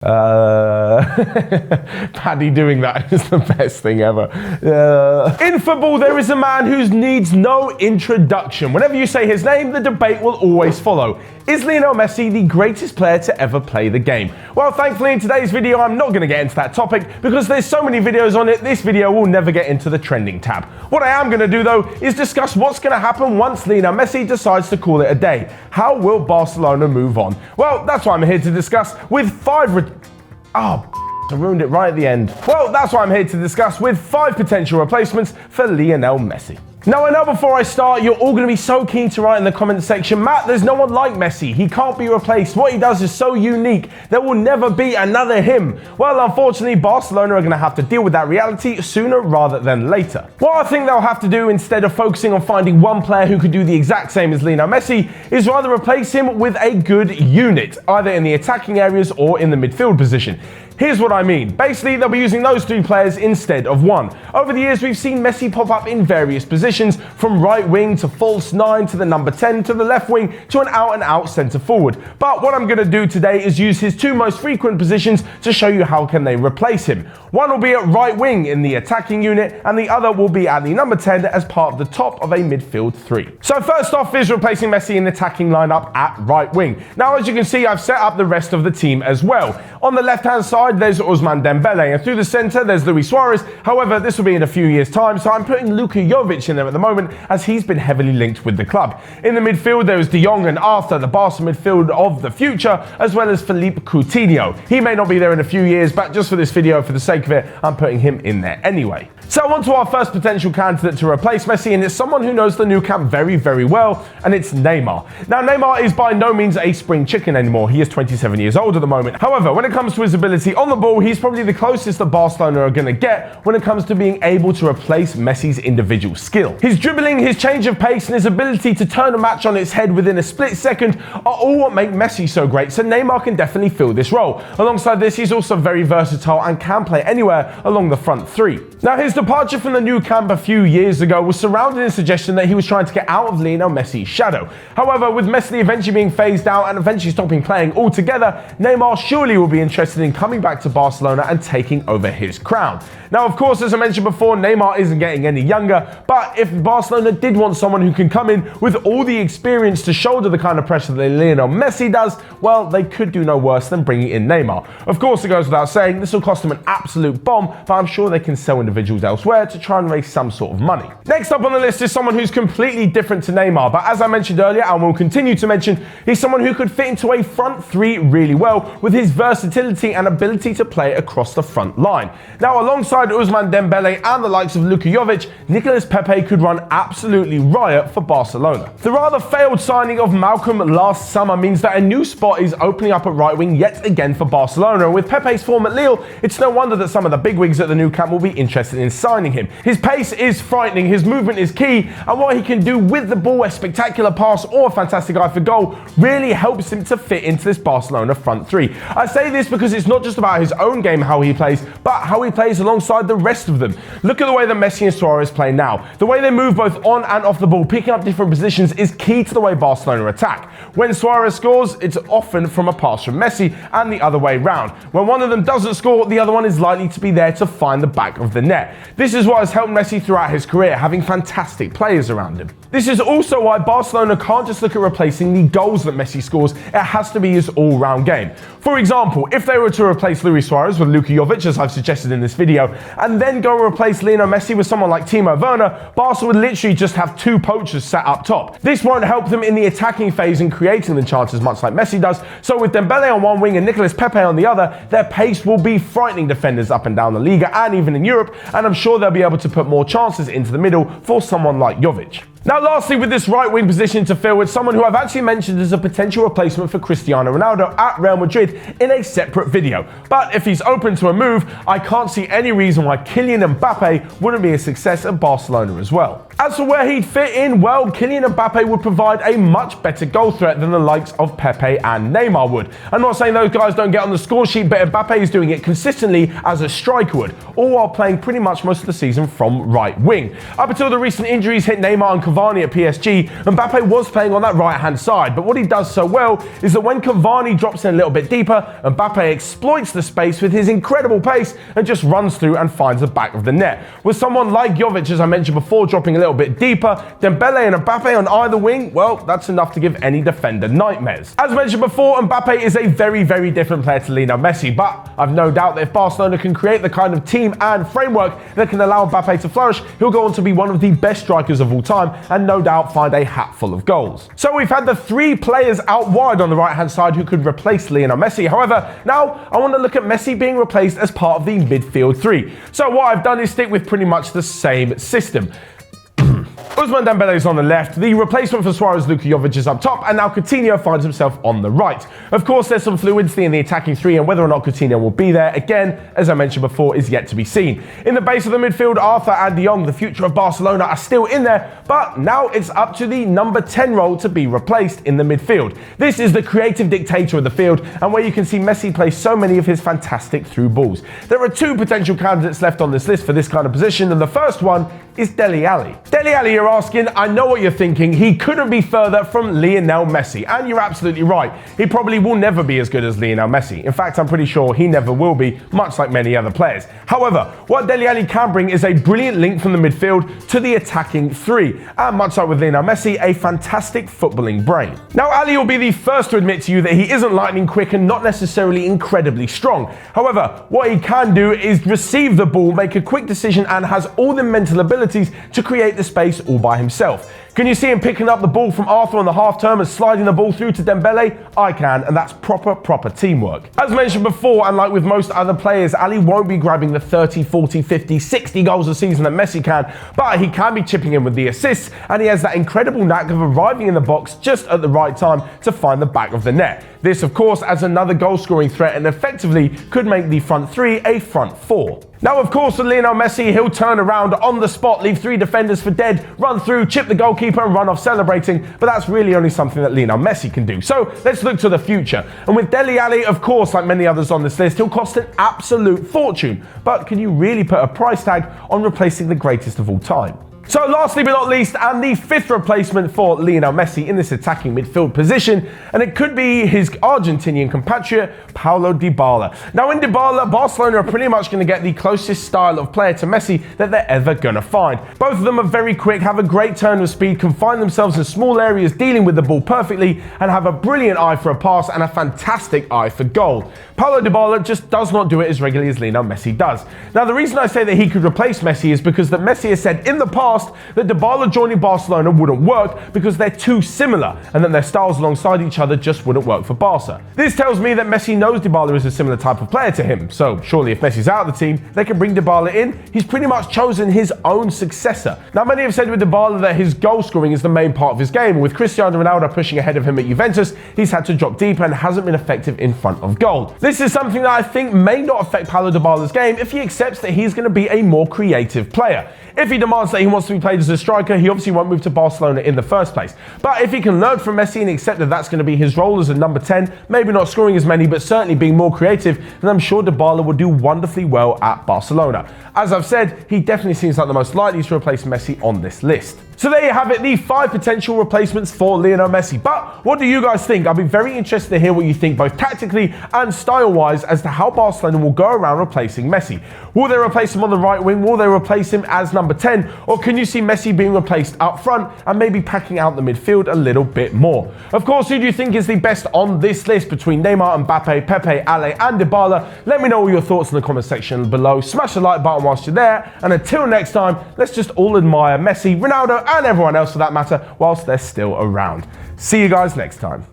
Paddy doing that is the best thing ever. In football, there is a man who needs no introduction. Whenever you say his name, the debate will always follow. Is Lionel Messi the greatest player to ever play the game? Well, thankfully in today's video, I'm not going to get into that topic because there's so many videos on it, this video will never get into the trending tab. What I am going to do though is discuss what's going to happen once Lionel Messi decides to call it a day. How will Barcelona move on? Well, that's what I'm here to discuss with I ruined it right at the end. Well, that's what I'm here to discuss with 5 potential replacements for Lionel Messi. Now, I know before I start, you're all going to be so keen to write in the comment section, Matt, there's no one like Messi. He can't be replaced. What he does is so unique. There will never be another him. Well, unfortunately, Barcelona are going to have to deal with that reality sooner rather than later. What I think they'll have to do instead of focusing on finding one player who could do the exact same as Lionel Messi is rather replace him with a good unit, either in the attacking areas or in the midfield position. Here's what I mean. Basically, they'll be using those 3 players instead of one. Over the years, we've seen Messi pop up in various positions, from right wing to false 9 to the number 10 to the left wing to an out-and-out centre forward. But what I'm going to do today is use his 2 most frequent positions to show you how can they replace him. One will be at right wing in the attacking unit, and the other will be at the number 10 as part of the top of a midfield 3. So first off is replacing Messi in the attacking lineup at right wing. Now, as you can see, I've set up the rest of the team as well. On the left-hand side, there's Ousmane Dembele, and through the centre, there's Luis Suarez. However, this will be in a few years' time, so I'm putting Luka Jovic in there at the moment, as he's been heavily linked with the club. In the midfield, there is De Jong and Arthur, the Barca midfield of the future, as well as Philippe Coutinho. He may not be there in a few years, but just for this video, for the sake of it, I'm putting him in there anyway. So on to our first potential candidate to replace Messi, and it's someone who knows the new camp very, very well, and it's Neymar. Now, Neymar is by no means a spring chicken anymore. He is 27 years old at the moment. However, when it comes to his ability on the ball, he's probably the closest that Barcelona are going to get when it comes to being able to replace Messi's individual skill. His dribbling, his change of pace, and his ability to turn a match on its head within a split second are all what make Messi so great, so Neymar can definitely fill this role. Alongside this, he's also very versatile and can play anywhere along the front 3. Now, his departure from the new camp a few years ago was surrounded in suggestion that he was trying to get out of Lionel Messi's shadow. However, with Messi eventually being phased out and eventually stopping playing altogether, Neymar surely will be interested in coming back to Barcelona and taking over his crown. Now, of course, as I mentioned before, Neymar isn't getting any younger, but if Barcelona did want someone who can come in with all the experience to shoulder the kind of pressure that Lionel Messi does, well, they could do no worse than bringing in Neymar. Of course, it goes without saying, this will cost them an absolute bomb, but I'm sure they can sell individuals elsewhere to try and raise some sort of money. Next up on the list is someone who's completely different to Neymar, but as I mentioned earlier, and will continue to mention, he's someone who could fit into a front 3 really well with his versatility and ability to play across the front line. Now, alongside Ousmane Dembele and the likes of Luka Jovic, Nicolas Pepe could run absolutely riot for Barcelona. The rather failed signing of Malcolm last summer means that a new spot is opening up at right wing yet again for Barcelona, and with Pepe's form at Lille, it's no wonder that some of the bigwigs at the new camp will be interested in signing him. His pace is frightening, his movement is key, and what he can do with the ball, a spectacular pass or a fantastic eye for goal, really helps him to fit into this Barcelona front 3. I say this because it's not just about his own game, how he plays, but how he plays alongside the rest of them. Look at the way that Messi and Suarez play now. The way they move both on and off the ball, picking up different positions, is key to the way Barcelona attack. When Suarez scores, it's often from a pass from Messi and the other way round. When one of them doesn't score, the other one is likely to be there to find the back of the net. This is what has helped Messi throughout his career, having fantastic players around him. This is also why Barcelona can't just look at replacing the goals that Messi scores, it has to be his all-round game. For example, if they were to replace Luis Suarez with Luka Jovic, as I've suggested in this video, and then go replace Lionel Messi with someone like Timo Werner, Barca would literally just have 2 poachers sat up top. This won't help them in the attacking phase and creating the chances much like Messi does, so with Dembele on one wing and Nicolas Pepe on the other, their pace will be frightening defenders up and down the Liga and even in Europe, and I'm sure they'll be able to put more chances into the middle for someone like Jovic. Now, lastly, with this right wing position to fill with someone who I've actually mentioned as a potential replacement for Cristiano Ronaldo at Real Madrid in a separate video. But if he's open to a move, I can't see any reason why Kylian Mbappe wouldn't be a success at Barcelona as well. As for where he'd fit in, well, Kylian Mbappe would provide a much better goal threat than the likes of Pepe and Neymar would. I'm not saying those guys don't get on the score sheet, but Mbappe is doing it consistently as a striker would, all while playing pretty much most of the season from right wing. Up until the recent injuries hit Neymar and Cavani at PSG, Mbappe was playing on that right-hand side, but what he does so well is that when Cavani drops in a little bit deeper, Mbappe exploits the space with his incredible pace and just runs through and finds the back of the net. With someone like Jovic, as I mentioned before, dropping a little bit deeper, Dembele and Mbappe on either wing, well, that's enough to give any defender nightmares. As mentioned before, Mbappe is a very, very different player to Lionel Messi, but I've no doubt that if Barcelona can create the kind of team and framework that can allow Mbappe to flourish, he'll go on to be one of the best strikers of all time and no doubt find a hatful of goals. So we've had the three players out wide on the right-hand side who could replace Lionel Messi. However, now I want to look at Messi being replaced as part of the midfield three. So what I've done is stick with pretty much the same system. Ousmane Dembele is on the left, the replacement for Suarez, Luka Jovic is up top, and now Coutinho finds himself on the right. Of course, there's some fluidity in the attacking three, and whether or not Coutinho will be there, again, as I mentioned before, is yet to be seen. In the base of the midfield, Arthur and De Jong, the future of Barcelona, are still in there, but now it's up to the number 10 role to be replaced in the midfield. This is the creative dictator of the field, and where you can see Messi play so many of his fantastic through balls. There are two potential candidates left on this list for this kind of position, and the first one is Alli. Alli, you're asking, I know what you're thinking. He couldn't be further from Lionel Messi. And you're absolutely right. He probably will never be as good as Lionel Messi. In fact, I'm pretty sure he never will be, much like many other players. However, what Alli can bring is a brilliant link from the midfield to the attacking three. And much like with Lionel Messi, a fantastic footballing brain. Now, Alli will be the first to admit to you that he isn't lightning quick and not necessarily incredibly strong. However, what he can do is receive the ball, make a quick decision, and has all the mental abilities to create the space all by himself. Can you see him picking up the ball from Arthur on the half turn and sliding the ball through to Dembele? I can, and that's proper teamwork. As mentioned before, and like with most other players, Alli won't be grabbing the 30, 40, 50, 60 goals a season that Messi can, but he can be chipping in with the assists, and he has that incredible knack of arriving in the box just at the right time to find the back of the net. This, of course, adds another goal-scoring threat and effectively could make the front three a front four. Now, of course, with Lionel Messi, he'll turn around on the spot, leave three defenders for dead, run through, chip the goalkeeper and run off celebrating, but that's really only something that Lionel Messi can do. So let's look to the future. And with Alli, of course, like many others on this list, he'll cost an absolute fortune. But can you really put a price tag on replacing the greatest of all time? So lastly but not least, and the fifth replacement for Lionel Messi in this attacking midfield position, and it could be his Argentinian compatriot, Paulo Dybala. Now in Dybala, Barcelona are pretty much going to get the closest style of player to Messi that they're ever going to find. Both of them are very quick, have a great turn of speed, can find themselves in small areas dealing with the ball perfectly, and have a brilliant eye for a pass and a fantastic eye for goal. Paulo Dybala just does not do it as regularly as Lionel Messi does. Now the reason I say that he could replace Messi is because that Messi has said in the past that Dybala joining Barcelona wouldn't work because they're too similar and that their styles alongside each other just wouldn't work for Barca. This tells me that Messi knows Dybala is a similar type of player to him, so surely if Messi's out of the team, they can bring Dybala in. He's pretty much chosen his own successor. Now many have said with Dybala that his goal scoring is the main part of his game, and with Cristiano Ronaldo pushing ahead of him at Juventus, he's had to drop deeper and hasn't been effective in front of goal. This is something that I think may not affect Paulo Dybala's game if he accepts that he's going to be a more creative player. If he demands that he wants to be played as a striker, he obviously won't move to Barcelona in the first place. But if he can learn from Messi and accept that that's going to be his role as a number 10, maybe not scoring as many, but certainly being more creative, then I'm sure Dybala will do wonderfully well at Barcelona. As I've said, he definitely seems like the most likely to replace Messi on this list. So there you have it, the 5 potential replacements for Lionel Messi. But what do you guys think? I'll be very interested to hear what you think, both tactically and style-wise, as to how Barcelona will go around replacing Messi. Will they replace him on the right wing? Will they replace him as number 10? Or can you see Messi being replaced up front and maybe packing out the midfield a little bit more? Of course, who do you think is the best on this list between Neymar, Mbappe, Pepe, Alli and Dybala? Let me know all your thoughts in the comment section below. Smash the like button whilst you're there. And until next time, let's just all admire Messi, Ronaldo and everyone else for that matter whilst they're still around. See you guys next time.